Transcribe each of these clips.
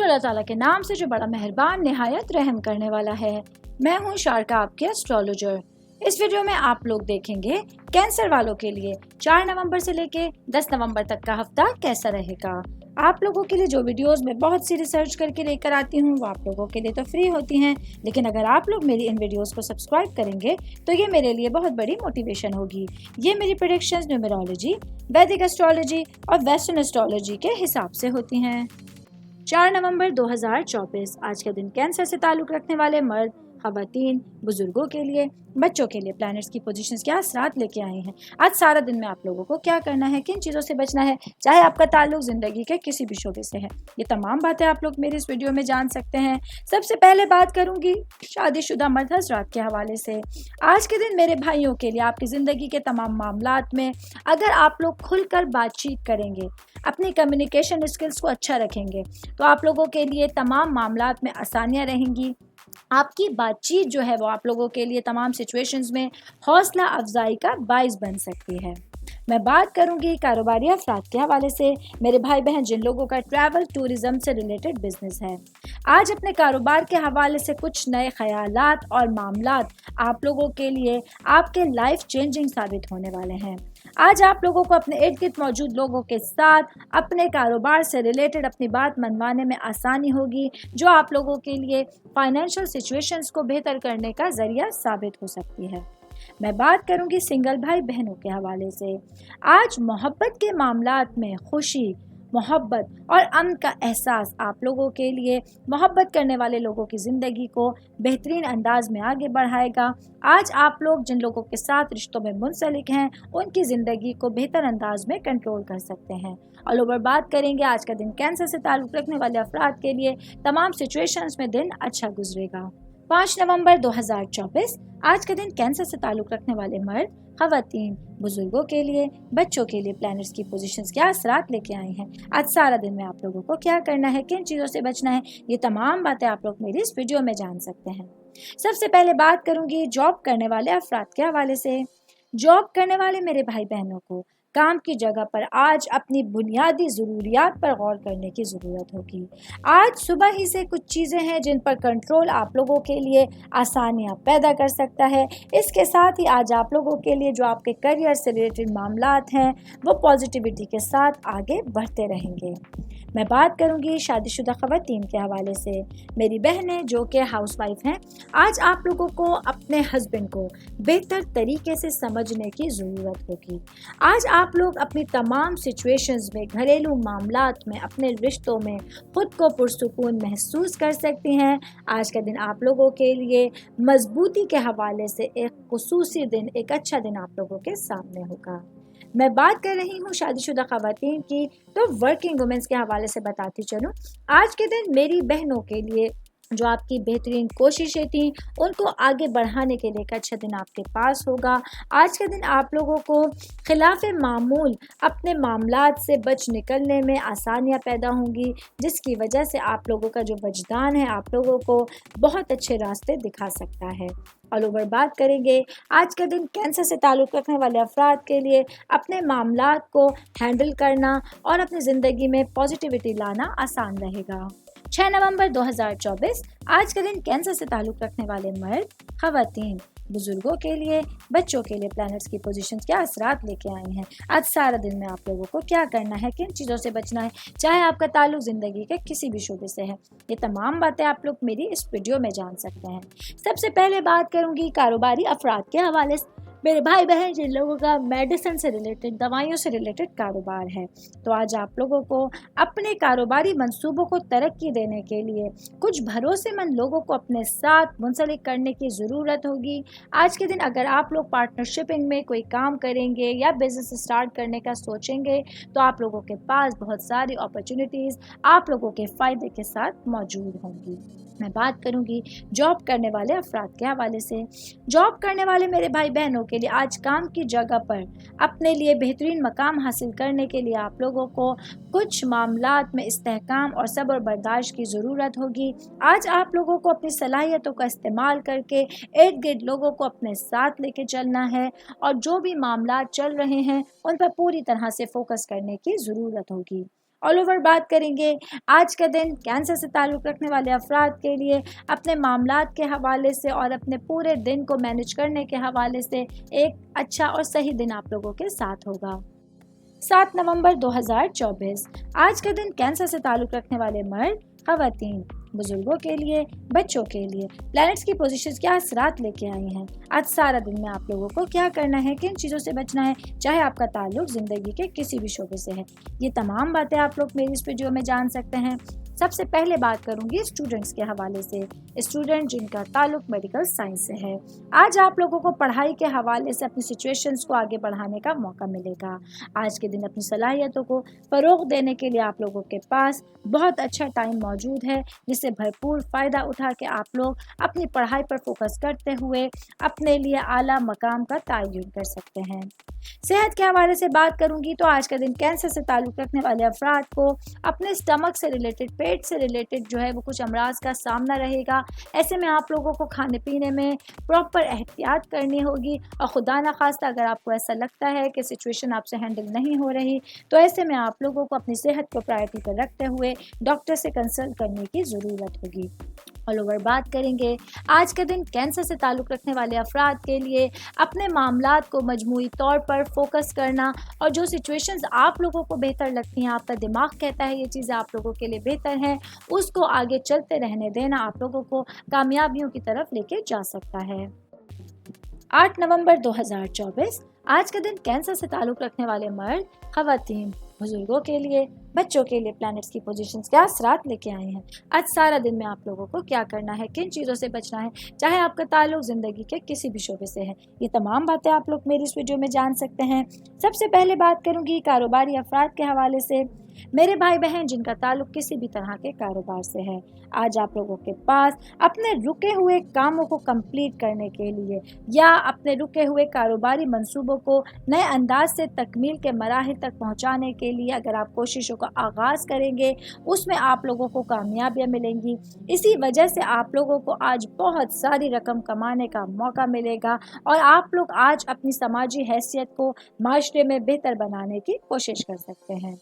اللہ ताला के नाम से जो बड़ा मेहरबान निहायत रहम करने वाला है। मैं हूँ शारका, आपकी एस्ट्रोलॉजर। इस वीडियो में आप लोग देखेंगे कैंसर वालों के लिए 4 नवंबर से लेके 10 नवंबर तक का हफ्ता कैसा रहेगा। आप लोगों के लिए जो वीडियोस मैं बहुत सी रिसर्च करके लेकर आती हूँ वो आप लोगों के लिए तो फ्री होती हैं, लेकिन अगर आप लोग मेरी इन वीडियोस को सब्सक्राइब करेंगे तो ये मेरे लिए बहुत बड़ी मोटिवेशन होगी। ये मेरी प्रेडिक्शंस न्यूमरोलॉजी, वैदिक एस्ट्रोलॉजी और वेस्टर्न एस्ट्रोलॉजी के हिसाब से होती हैं। 4 नवंबर 2024 आज के दिन कैंसर से ताल्लुक़ रखने वाले मर्द, ख़वातीन, बुजुर्गों के लिए, बच्चों के लिए प्लैनेट्स की पोजीशंस क्या असरात लेके आए हैं। आज सारा दिन में आप लोगों को क्या करना है, किन चीज़ों से बचना है, चाहे आपका ताल्लुक ज़िंदगी के किसी भी शोबे से है, ये तमाम बातें आप लोग मेरी इस वीडियो में जान सकते हैं। सबसे पहले बात करूंगी शादीशुदा मर्द हज़रात के हवाले से। आज के दिन मेरे भाइयों के लिए आपकी ज़िंदगी के तमाम मामलात में अगर आप लोग खुलकर बातचीत करेंगे, अपनी कम्युनिकेशन स्किल्स को अच्छा रखेंगे, तो आप लोगों के लिए तमाम मामलात में आसानियाँ रहेंगी। आपकी बातचीत जो है वो आप लोगों के लिए तमाम सिचुएशंस में हौसला अफजाई का बाइस बन सकती है। मैं बात करूंगी कारोबारी अफराद के हवाले से। मेरे भाई बहन जिन लोगों का ट्रैवल टूरिज्म से रिलेटेड बिजनेस है, आज अपने कारोबार के हवाले से कुछ नए ख्यालात और मामलात आप लोगों के लिए आपके लाइफ चेंजिंग साबित होने वाले हैं। आज आप लोगों को अपने इर्द गिर्द मौजूद लोगों के साथ अपने कारोबार से रिलेटेड अपनी बात मनवाने में आसानी होगी, जो आप लोगों के लिए फाइनेंशियल सिचुएशंस को बेहतर करने का जरिया साबित हो सकती है। मैं बात करूंगी सिंगल भाई बहनों के हवाले से। आज मोहब्बत के मामलात में खुशी, मोहब्बत और अमन का एहसास आप लोगों के लिए मोहब्बत करने वाले लोगों की ज़िंदगी को बेहतरीन अंदाज में आगे बढ़ाएगा। आज आप लोग जिन लोगों के साथ रिश्तों में मुंसलिक हैं उनकी ज़िंदगी को बेहतर अंदाज में कंट्रोल कर सकते हैं। ऑल ओवर बात करेंगे आज का दिन कैंसर से ताल्लुक़ रखने वाले अफराद के लिए तमाम सिचुएशंस में दिन अच्छा गुजरेगा। 5 नवंबर 2024 आज का दिन कैंसर से ताल्लुक़ रखने वाले मर्द, ख़वातीन, बुजुर्गों के लिए, बच्चों के लिए प्लैनेट्स की पोजीशंस क्या असरात लेके आई हैं। आज सारा दिन में आप लोगों को क्या करना है, किन चीज़ों से बचना है, ये तमाम बातें आप लोग मेरी इस वीडियो में जान सकते हैं। सबसे पहले बात करूंगी जॉब करने वाले अफराद के हवाले से। जॉब करने वाले मेरे भाई बहनों को काम की जगह पर आज अपनी बुनियादी ज़रूरियात पर गौर करने की ज़रूरत होगी। आज सुबह ही से कुछ चीज़ें हैं जिन पर कंट्रोल आप लोगों के लिए आसानियाँ पैदा कर सकता है। इसके साथ ही आज आप लोगों के लिए जो आपके करियर से रिलेटेड मामलात हैं वो पॉजिटिविटी के साथ आगे बढ़ते रहेंगे। मैं बात करूंगी शादीशुदा ख़वातीन के हवाले से। मेरी बहनें जो कि हाउसवाइफ हैं, आज आप लोगों को अपने हस्बैंड को बेहतर तरीके से समझने की ज़रूरत होगी। आज आप लोग अपनी तमाम सिचुएशंस में, घरेलू मामलात में, अपने रिश्तों में खुद को पुरसुकून महसूस कर सकती हैं। आज का दिन आप लोगों के लिए मजबूती के हवाले से एक खुसूसी दिन, एक अच्छा दिन आप लोगों के सामने होगा। मैं बात कर रही हूँ शादीशुदा ख़वातीन की, तो वर्किंग वुमेन्स के हवाले से बताती चलूँ। आज के दिन मेरी बहनों के लिए जो आपकी बेहतरीन कोशिशें थी उनको आगे बढ़ाने के लिए एक अच्छा दिन आपके पास होगा। आज के दिन आप लोगों को खिलाफ मामूल अपने मामलात से बच निकलने में आसानियाँ पैदा होंगी, जिसकी वजह से आप लोगों का जो वजदान है आप लोगों को बहुत अच्छे रास्ते दिखा सकता है। ऑल ओवर बात करेंगे आज का दिन कैंसर से ताल्लुक़ रखने वाले अफराद के लिए अपने मामलात को हैंडल करना और अपनी ज़िंदगी में पॉजिटिविटी लाना आसान रहेगा। 6 नवंबर 2024 आज का दिन कैंसर से ताल्लुक़ रखने वाले मर्द, ख़वातीन, बुजुर्गों के लिए, बच्चों के लिए प्लैनेट्स की पोजीशंस क्या असरात लेके आए हैं। आज सारा दिन में आप लोगों को क्या करना है, किन चीज़ों से बचना है, चाहे आपका ताल्लुक ज़िंदगी के किसी भी शोबे से है, ये तमाम बातें आप लोग मेरी इस वीडियो में जान सकते हैं। सबसे पहले बात करूंगी कारोबारी अफराद के हवाले से। मेरे भाई बहन जिन लोगों का मेडिसिन से रिलेटेड, दवाइयों से रिलेटेड कारोबार है, तो आज आप लोगों को अपने कारोबारी मंसूबों को तरक्की देने के लिए कुछ भरोसेमंद लोगों को अपने साथ मुंसलिक करने की ज़रूरत होगी। आज के दिन अगर आप लोग पार्टनरशिपिंग में कोई काम करेंगे या बिज़नेस स्टार्ट करने का सोचेंगे, तो आप लोगों के पास बहुत सारी अपॉर्चुनिटीज़ आप लोगों के फ़ायदे के साथ मौजूद होंगी। मैं बात करूंगी जॉब करने वाले अफराद के हवाले से। जॉब करने वाले मेरे भाई बहनों के लिए आज काम की जगह पर अपने लिए बेहतरीन मकाम हासिल करने के लिए आप लोगों को कुछ मामलात में इस्तेहकाम और सब्र बर्दाश्त की ज़रूरत होगी। आज आप लोगों को अपनी सलाहियतों का इस्तेमाल करके इर्द गिर्द लोगों को अपने साथ लेके चलना है और जो भी मामलात चल रहे हैं उन पर पूरी तरह से फोकस करने की ज़रूरत होगी। ऑल ओवर बात करेंगे आज का दिन कैंसर से ताल्लुक़ रखने वाले अफराद के लिए अपने मामलात के हवाले से और अपने पूरे दिन को मैनेज करने के हवाले से एक अच्छा और सही दिन आप लोगों के साथ होगा। 7 नवंबर 2024 आज का दिन कैंसर से ताल्लुक़ रखने वाले मर्द, ख़वातीन, बुजुर्गों के लिए, बच्चों के लिए प्लैनेट्स की पोजीशंस क्या असरात लेके आई हैं। आज सारा दिन में आप लोगों को क्या करना है, किन चीज़ों से बचना है, चाहे आपका ताल्लुक ज़िंदगी के किसी भी शोबे से है, ये तमाम बातें आप लोग मेरी इस वीडियो में जान सकते हैं। सबसे पहले बात करूंगी स्टूडेंट्स के हवाले से, स्टूडेंट जिनका ताल्लुक मेडिकल साइंस से है। आज आप लोगों को पढ़ाई के हवाले से अपनी सिचुएशंस को आगे बढ़ाने का मौका मिलेगा। आज के दिन अपनी सलाहियतों को फ़रोग़ देने के लिए आप लोगों के पास बहुत अच्छा टाइम मौजूद है, जिससे भरपूर फ़ायदा उठा के आप लोग अपनी पढ़ाई पर फोकस करते हुए अपने लिए आला मकाम का तयन कर सकते हैं। सेहत के हवाले से बात करूंगी तो आज का दिन कैंसर से ताल्लुक़ रखने वाले अफराद को अपने स्टमक से रिलेटेड, पेट से रिलेटेड जो है वो कुछ अमराज का सामना रहेगा। ऐसे में आप लोगों को खाने पीने में प्रॉपर एहतियात करनी होगी और खुदा न खास्ता अगर आपको ऐसा लगता है कि सिचुएशन आपसे हैंडल नहीं हो रही तो ऐसे में आप लोगों को अपनी सेहत को प्रायोरिटी पर रखते हुए डॉक्टर से कंसल्ट करने की ज़रूरत होगी। ऑल ओवर बात करेंगे आज का दिन कैंसर से ताल्लुक़ रखने वाले अफराद के लिए अपने मामलात को मजमूई तौर पर फोकस करना और जो सिचुएशंस आप लोगों को बेहतर लगती हैं, आपका दिमाग कहता है ये चीज़ें आप लोगों के लिए बेहतर हैं, उसको आगे चलते रहने देना आप लोगों को कामयाबियों की तरफ लेके जा सकता है। 8 नवंबर 2024 आज का दिन कैंसर से ताल्लुक़ रखने वाले मर्द, ख़वातीन, बुजुर्गों के लिए, बच्चों के लिए प्लैनेट्स की पोजीशंस क्या असरात लेके आए हैं। आज सारा दिन में आप लोगों को क्या करना है, किन चीज़ों से बचना है, चाहे आपका ताल्लुक ज़िंदगी के किसी भी शोबे से है, ये तमाम बातें आप लोग मेरी इस वीडियो में जान सकते हैं। सबसे पहले बात करूंगी कारोबारी अफराद के हवाले से। मेरे भाई बहन जिनका ताल्लुक किसी भी तरह के कारोबार से है, आज आप लोगों के पास अपने रुके हुए कामों को कंप्लीट करने के लिए या अपने रुके हुए कारोबारी मंसूबों को नए अंदाज से तकमील के मराहिल तक पहुंचाने के लिए अगर आप कोशिशों का आगाज़ करेंगे उसमें आप लोगों को कामयाबियां मिलेंगी। इसी वजह से आप लोगों को आज बहुत सारी रकम कमाने का मौका मिलेगा और आप लोग आज अपनी समाजी हैसियत को माशरे में बेहतर बनाने की कोशिश कर सकते हैं।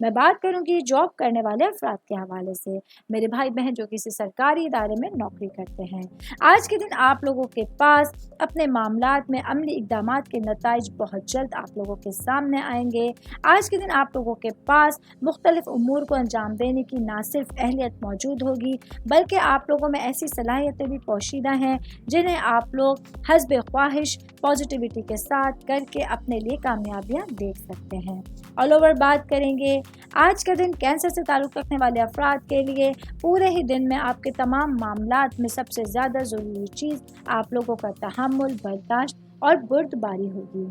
मैं बात करूंगी जॉब करने वाले अफराद के हवाले से। मेरे भाई बहन जो किसी सरकारी इदारे में नौकरी करते हैं, आज के दिन आप लोगों के पास अपने मामलात में अमली इक़दामात के नताइज बहुत जल्द आप लोगों के सामने आएंगे। आज के दिन आप लोगों के पास मुख्तलिफ उमूर को अंजाम देने की ना सिर्फ अहलियत मौजूद होगी बल्कि आप लोगों में ऐसी सलाहियतें भी पोशीदा हैं जिन्हें आप लोग हस्ब ख्वाहिश पॉजिटिविटी के साथ करके अपने लिए कामयाबियाँ देख सकते हैं। ऑल ओवर बात करेंगे आज का दिन कैंसर से ताल्लुक़ रखने वाले अफराद के लिए पूरे ही दिन में आपके तमाम मामलात में सबसे ज़्यादा ज़रूरी चीज़ आप लोगों का तहम्मुल, बर्दाश्त और बुर्दबारी होगी।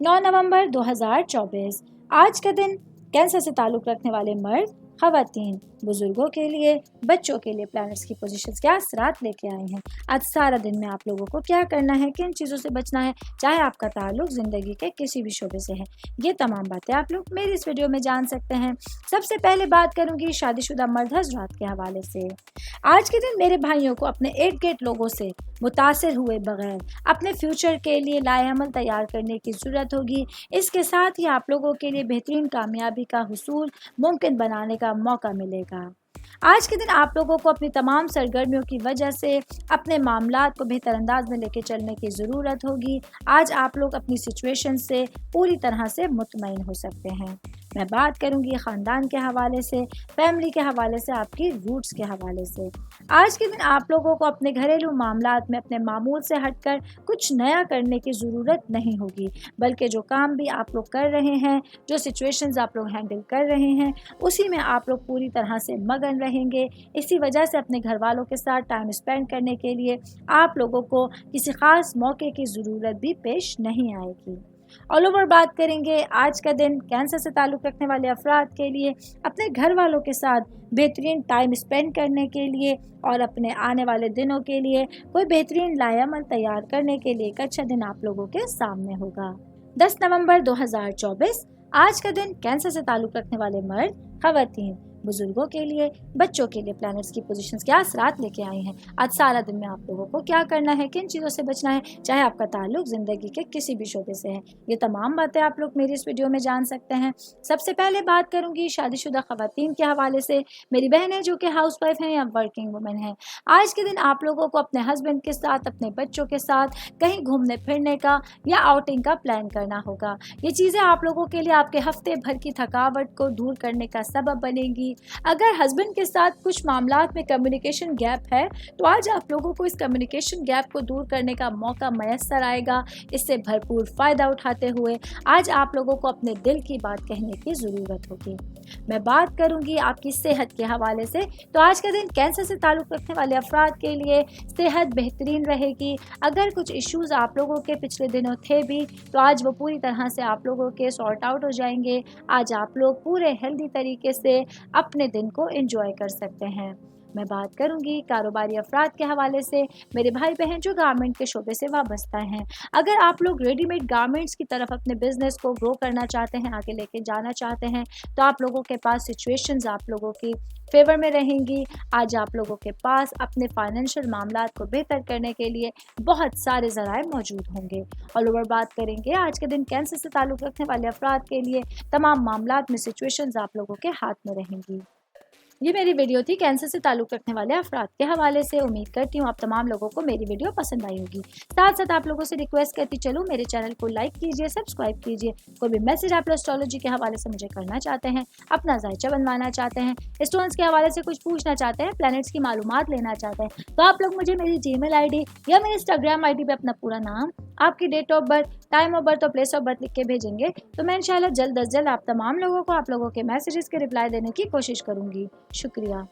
9 नवंबर 2024 आज का दिन कैंसर से ताल्लुक़ रखने वाले मर्द, ख़वातीन, बुजुर्गों के लिए, बच्चों के लिए प्लैनेट्स की पोजीशंस क्या असरात लेके आए हैं। आज सारा दिन में आप लोगों को क्या करना है, किन चीज़ों से बचना है, चाहे आपका ताल्लुक ज़िंदगी के किसी भी शोबे से है, ये तमाम बातें आप लोग मेरी इस वीडियो में जान सकते हैं। सबसे पहले बात करूंगी शादीशुदा मर्द हज़रात के हवाले से। आज के दिन मेरे भाइयों को अपने इर्द गिर्द लोगों से मुतासिर हुए बगैर अपने फ्यूचर के लिए लाएअमल तैयार करने की ज़रूरत होगी। इसके साथ ही आप लोगों के लिए बेहतरीन कामयाबी का हुसूल मुमकिन बनाने का मौका मिलेगा। आज के दिन आप लोगों को अपनी तमाम सरगर्मियों की वजह से अपने मामलात को बेहतर अंदाज में लेके चलने की ज़रूरत होगी। आज आप लोग अपनी सिचुएशन से पूरी तरह से मुतमईन हो सकते हैं। मैं बात करूंगी ख़ानदान के हवाले से, फैमिली के हवाले से, आपकी रूट्स के हवाले से। आज के दिन आप लोगों को अपने घरेलू मामलात में अपने मामूल से हटकर कुछ नया करने की ज़रूरत नहीं होगी, बल्कि जो काम भी आप लोग कर रहे हैं, जो सिचुएशंस आप लोग हैंडल कर रहे हैं, उसी में आप लोग पूरी तरह से मगन रहेंगे। इसी वजह से अपने घर वालों के साथ टाइम स्पेंड करने के लिए आप लोगों को किसी ख़ास मौके की ज़रूरत भी पेश नहीं आएगी। ऑल ओवर बात करेंगे आज का दिन कैंसर से ताल्लुक़ रखने वाले अफराद के लिए अपने घर वालों के साथ बेहतरीन टाइम स्पेंड करने के लिए और अपने आने वाले दिनों के लिए कोई बेहतरीन लाएअमल तैयार करने के लिए एक अच्छा दिन आप लोगों के सामने होगा। 10 नवंबर 2024 आज का दिन कैंसर से ताल्लुक़ रखने वाले मर्द, ख़वातीन, बुजुर्गों के लिए, बच्चों के लिए प्लैनेट्स की पोजीशंस क्या असरात लेके आई हैं। आज सारा दिन में आप लोगों को क्या करना है, किन चीज़ों से बचना है, चाहे आपका ताल्लुक ज़िंदगी के किसी भी शोबे से है, ये तमाम बातें आप लोग मेरी इस वीडियो में जान सकते हैं। सबसे पहले बात करूंगी शादीशुदा ख़वातीन के हवाले से, मेरी बहनें जो कि हाउस वाइफ हैं या वर्किंग वुमेन हैं। आज के दिन आप लोगों को अपने हस्बैंड के साथ, अपने बच्चों के साथ कहीं घूमने फिरने का या आउटिंग का प्लान करना होगा। ये चीज़ें आप लोगों के लिए आपके हफ्ते भर की थकावट को दूर करने का सबब बनेगी। अगर हस्बैंड के साथ कुछ मामलात में कम्युनिकेशन गैप है तो आज आप लोगों को इस कम्युनिकेशन गैप को दूर करने का मौका मैसर आएगा। इससे भरपूर फ़ायदा उठाते हुए आज आप लोगों को अपने दिल की बात कहने की ज़रूरत होगी। मैं बात करूंगी आपकी सेहत के हवाले से, तो आज का दिन कैंसर से ताल्लुक़ रखने वाले अफराद के लिए सेहत बेहतरीन रहेगी। अगर कुछ इश्यूज़ आप लोगों के पिछले दिनों थे भी तो आज वो पूरी तरह से आप लोगों के सॉर्ट आउट हो जाएंगे। आज आप लोग पूरे हेल्दी तरीके से अपने दिन को एंजॉय कर सकते हैं। मैं बात करूंगी कारोबारी अफराद के हवाले से, मेरे भाई बहन जो गारमेंट के शोबे से वाबस्ता हैं। अगर आप लोग रेडीमेड गारमेंट्स की तरफ अपने बिजनेस को ग्रो करना चाहते हैं, आगे लेके जाना चाहते हैं, तो आप लोगों के पास सिचुएशंस आप लोगों की फेवर में रहेंगी। आज आप लोगों के पास अपने फाइनेंशियल मामलात को बेहतर करने के लिए बहुत सारे ज़राए मौजूद होंगे। ऑल ओवर बात करेंगे आज के दिन कैंसर से ताल्लुक़ रखने वाले अफराद के लिए तमाम मामलात में सिचुएशंस आप लोगों के हाथ में रहेंगी। ये मेरी वीडियो थी कैंसर से ताल्लुक़ रखने वाले अफराद के हवाले से। उम्मीद करती हूँ आप तमाम लोगों को मेरी वीडियो पसंद आई होगी। साथ साथ आप लोगों से रिक्वेस्ट करती चलूँ, मेरे चैनल को लाइक कीजिए, सब्सक्राइब कीजिए। कोई भी मैसेज आप एस्ट्रोलॉजी के हवाले से मुझे करना चाहते हैं, अपना जायचा बनवाना चाहते हैं, स्टोन्स के हवाले से कुछ पूछना चाहते हैं, प्लैनेट्स की मालूमात लेना चाहते हैं, तो आप लोग मुझे मेरी जीमेल आईडी या मेरे इंस्टाग्राम आईडी पे अपना पूरा नाम, आपकी date of birth, time of birth और प्लेस ऑफ बर्थ लिख के भेजेंगे तो मैं इंशाल्लाह जल्द अज जल्द आप तमाम लोगों को आप लोगों के मैसेजेस के रिप्लाई देने की कोशिश करूँगी। शुक्रिया।